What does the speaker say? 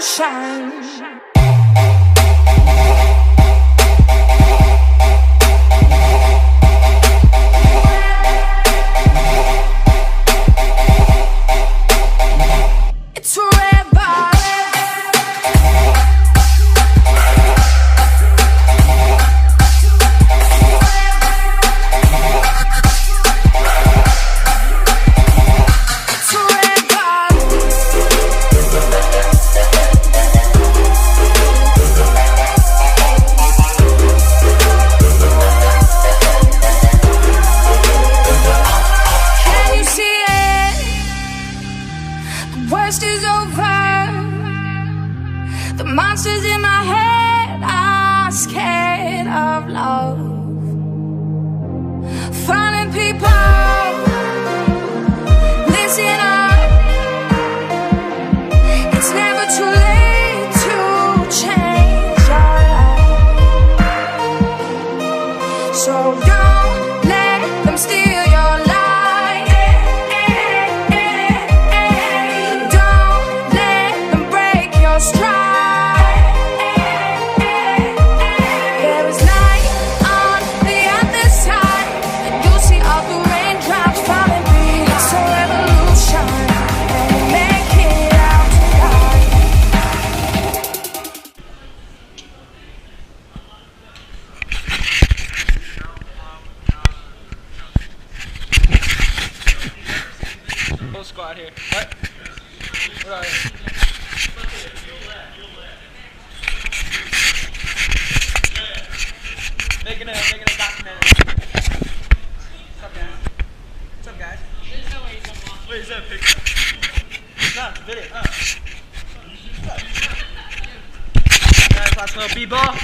revolution. Worst is over. The monsters in my head are scared of love. Finding people, listen up. It's never too late to change your life. So don't let them steal your life. Full squad here. What? What are you? Making a documentary. What's up, guys? What's up, guys? There's no way he's gonna watch. Wait, is that a picture? No, it's a video. Guys, watch a little b-ball.